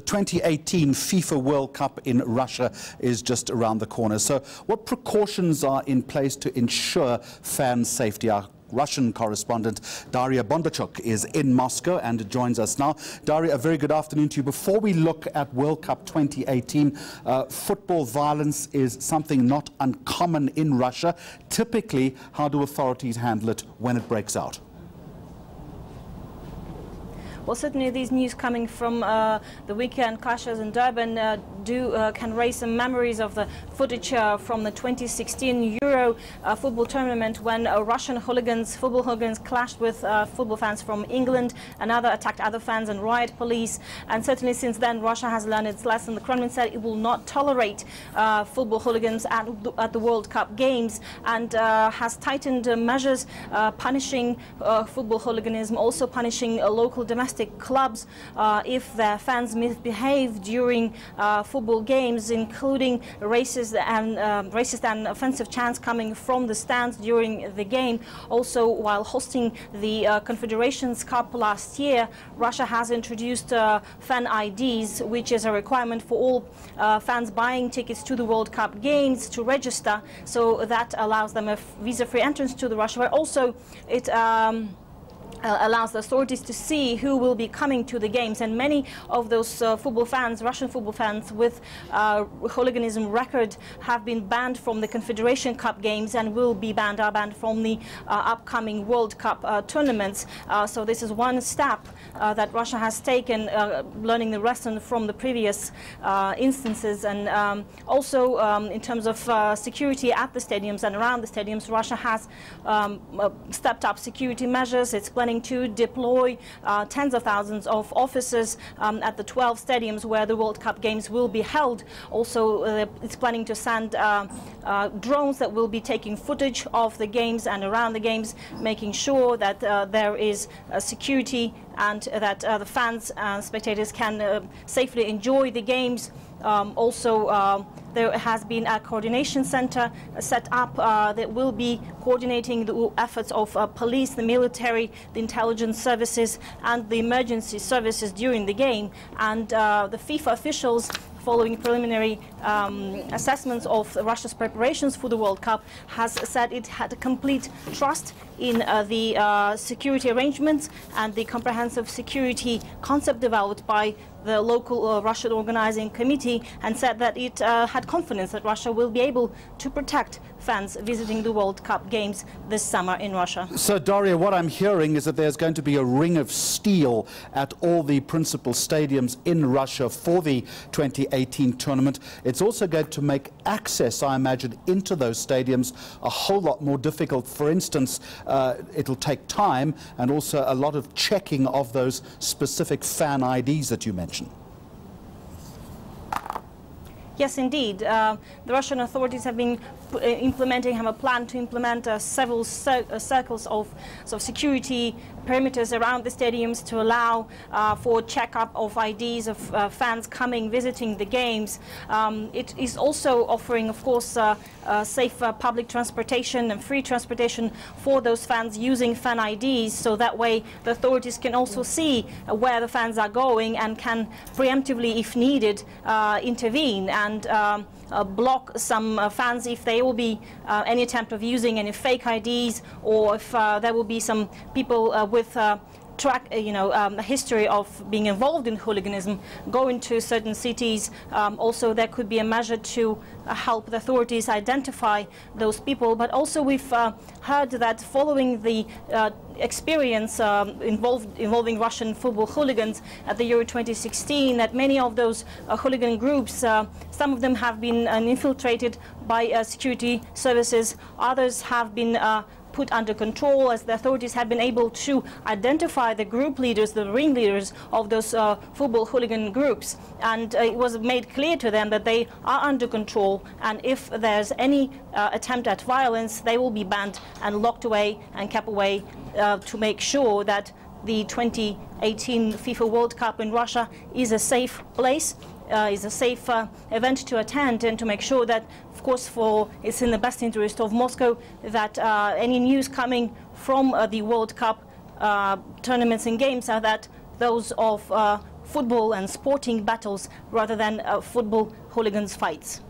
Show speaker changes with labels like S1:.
S1: 2018 FIFA World Cup in Russia is just around the corner. So what precautions are in place to ensure fan safety? Our Russian correspondent Daria Bondarchuk is in Moscow and joins us now. Daria, a very good afternoon to you. Before we look at World Cup 2018, football violence is something not uncommon in Russia. Typically, how do authorities handle it when it breaks out?
S2: Well, certainly these news coming from the weekend clashes in Durban can raise some memories of the footage from the 2016 Euro football tournament when football hooligans clashed with football fans from England and attacked other fans and riot police. And certainly since then, Russia has learned its lesson. The Kremlin said it will not tolerate football hooligans at the World Cup games and has tightened measures punishing football hooliganism, also punishing local domestic clubs if their fans misbehave during football games, including racist and offensive chants coming from the stands during the game. Also, while hosting the Confederations Cup last year, Russia has introduced fan IDs, which is a requirement for all fans buying tickets to the World Cup games to register. So that allows them a visa-free entrance to the Russia, but also it allows the authorities to see who will be coming to the games, and many of those Russian football fans with hooliganism record have been banned from the Confederation Cup games and are banned from the upcoming World Cup tournaments. So this is one step that Russia has taken, learning the lesson from the previous instances. And also in terms of security at the stadiums and around the stadiums, Russia has stepped up security measures. It's planning to deploy tens of thousands of officers at the 12 stadiums where the World Cup games will be held. Also, it's planning to send drones that will be taking footage of the games and around the games, making sure that there is security and that the fans and spectators can safely enjoy the games. Also, there has been a coordination center set up that will be coordinating the efforts of police, the military, the intelligence services and the emergency services during the game. And the FIFA officials, following preliminary assessments of Russia's preparations for the World Cup, has said it had a complete trust in the security arrangements and the comprehensive security concept developed by the local Russian organizing committee, and said that it had confidence that Russia will be able to protect fans visiting the World Cup games this summer in Russia.
S1: So, Daria, what I'm hearing is that there's going to be a ring of steel at all the principal stadiums in Russia for the 2018 tournament. It's also going to make access, I imagine, into those stadiums a whole lot more difficult. For instance, it'll take time and also a lot of checking of those specific fan IDs that you mentioned.
S2: Yes, indeed. The Russian authorities have been have a plan to implement several circles of security perimeters around the stadiums to allow for checkup of IDs of fans coming, visiting the games. It is also offering, of course, safe public transportation and free transportation for those fans using fan IDs, so that way the authorities can also see where the fans are going and can preemptively, if needed, intervene and block some fans if there will be any attempt of using any fake IDs, or if there will be some people with a history of being involved in hooliganism go into certain cities. Also, there could be a measure to help the authorities identify those people. But also, we've heard that following the experience involving Russian football hooligans at the Euro 2016, that many of those hooligan groups, some of them have been infiltrated by security services, others have been put under control, as the authorities have been able to identify the group leaders, the ringleaders of those football hooligan groups. And it was made clear to them that they are under control, and if there's any attempt at violence, they will be banned and locked away and kept away to make sure that the 2018 FIFA World Cup in Russia is a safe place, is a safe event to attend, and to make sure that, of course, it's in the best interest of Moscow that any news coming from the World Cup tournaments and games are that those of football and sporting battles rather than football hooligans fights.